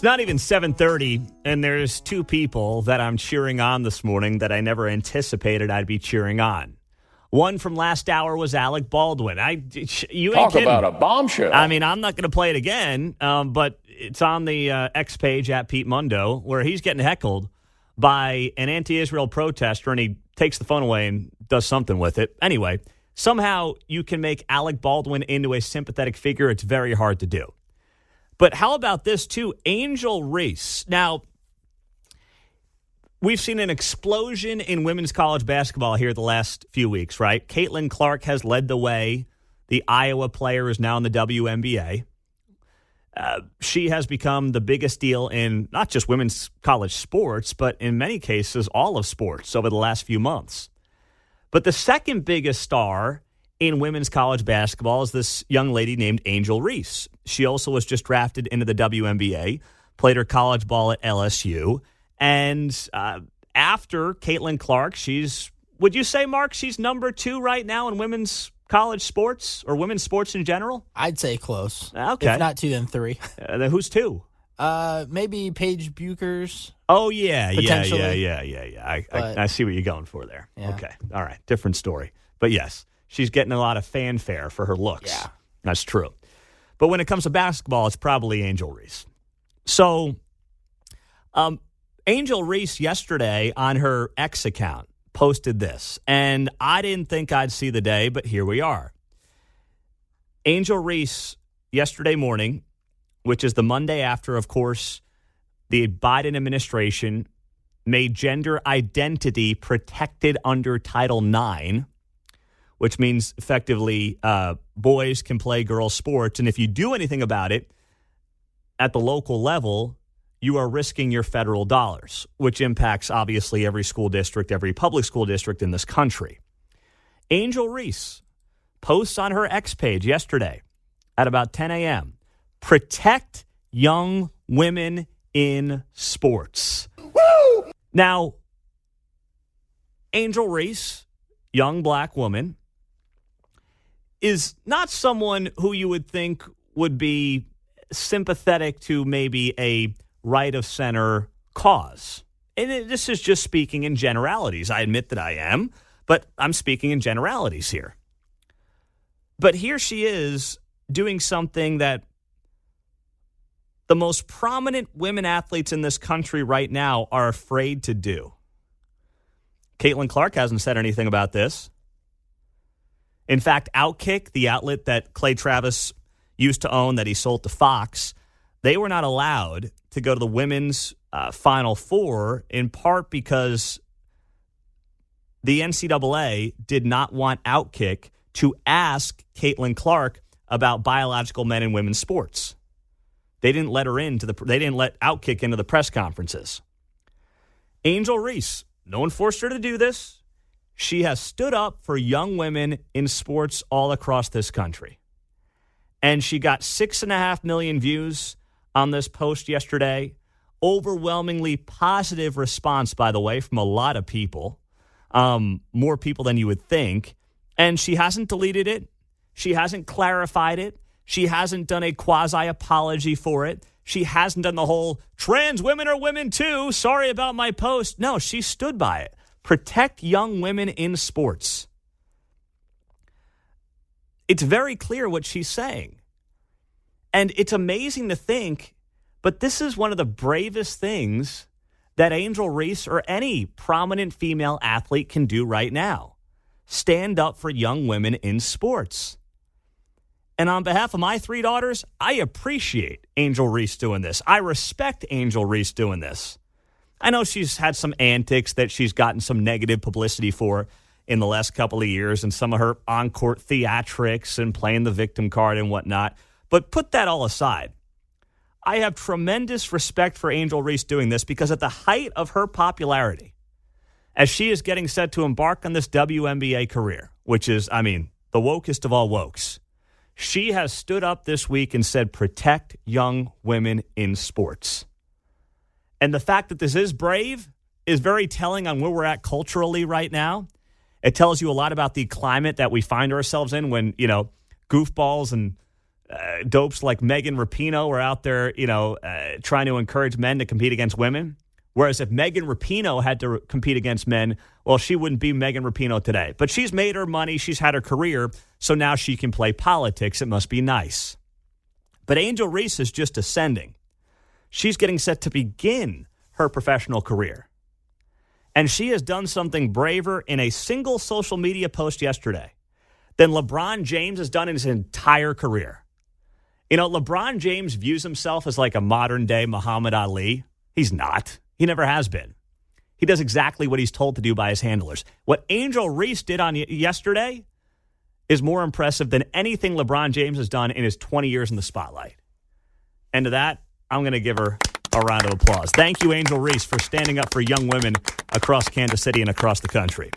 not even 7:30, and there's two people that I'm cheering on this morning that I never anticipated I'd be cheering on. One from last hour was Alec Baldwin. You ain't kidding. Talk about a bombshell. I mean, I'm not going to play it again, but it's on the X page at Pete Mundo, where he's getting heckled by an anti-Israel protester, and he takes the phone away and does something with it. Anyway, somehow you can make Alec Baldwin into a sympathetic figure. It's very hard to do. But how about this, too? Angel Reese. Now, we've seen an explosion in women's college basketball here the last few weeks, right? Caitlin Clark has led the way. The Iowa player is now in the WNBA. She has become the biggest deal in not just women's college sports, but in many cases, all of sports over the last few months. But the second biggest star in women's college basketball is this young lady named Angel Reese. She also was just drafted into the WNBA, played her college ball at LSU. And after Caitlin Clark, would you say, Mark, she's number 2 right now in women's college sports or women's sports in general? I'd say close. Okay. If not 2, then 3. Then who's 2? Maybe Paige Buchers. Oh, yeah. I see what you're going for there. Yeah. Okay. All right. Different story. But yes, she's getting a lot of fanfare for her looks. Yeah. That's true. But when it comes to basketball, it's probably Angel Reese. So, Angel Reese yesterday on her X account posted this, and I didn't think I'd see the day, but here we are. Angel Reese yesterday morning, which is the Monday after, of course, the Biden administration made gender identity protected under Title IX, which means effectively boys can play girls' sports. And if you do anything about it at the local level, you are risking your federal dollars, which impacts, obviously, every school district, every public school district in this country. Angel Reese posts on her X page yesterday at about 10 a.m., protect young women in sports. Woo! Now, Angel Reese, young black woman, is not someone who you would think would be sympathetic to maybe a right-of-center cause. And this is just speaking in generalities. I admit that I am, but I'm speaking in generalities here. But here she is doing something that the most prominent women athletes in this country right now are afraid to do. Caitlin Clark hasn't said anything about this. In fact, Outkick, the outlet that Clay Travis used to own that he sold to Fox, they were not allowed to go to the women's Final Four, in part because the NCAA did not want Outkick to ask Caitlin Clark about biological men and women's sports. They didn't let her they didn't let Outkick into the press conferences. Angel Reese, no one forced her to do this. She has stood up for young women in sports all across this country. And she got 6.5 million views on this post yesterday. Overwhelmingly positive response, by the way, from a lot of people. More people than you would think. And she hasn't deleted it. She hasn't clarified it. She hasn't done a quasi-apology for it. She hasn't done the whole trans women are women too. Sorry about my post. No, she stood by it. Protect young women in sports. It's very clear what she's saying. And it's amazing to think, but this is one of the bravest things that Angel Reese or any prominent female athlete can do right now. Stand up for young women in sports. And on behalf of my 3 daughters, I appreciate Angel Reese doing this. I respect Angel Reese doing this. I know she's had some antics that she's gotten some negative publicity for in the last couple of years and some of her on-court theatrics and playing the victim card and whatnot. But put that all aside. I have tremendous respect for Angel Reese doing this because at the height of her popularity, as she is getting set to embark on this WNBA career, which is, the wokest of all wokes, she has stood up this week and said, protect young women in sports. And the fact that this is brave is very telling on where we're at culturally right now. It tells you a lot about the climate that we find ourselves in when, goofballs and dopes like Megan Rapinoe are out there, trying to encourage men to compete against women. Whereas if Megan Rapinoe had to compete against men, well, she wouldn't be Megan Rapinoe today. But she's made her money. She's had her career. So now she can play politics. It must be nice. But Angel Reese is just ascending. She's getting set to begin her professional career. And she has done something braver in a single social media post yesterday than LeBron James has done in his entire career. LeBron James views himself as like a modern-day Muhammad Ali. He's not. He never has been. He does exactly what he's told to do by his handlers. What Angel Reese did on yesterday is more impressive than anything LeBron James has done in his 20 years in the spotlight. And to that, I'm going to give her a round of applause. Thank you, Angel Reese, for standing up for young women across Kansas City and across the country.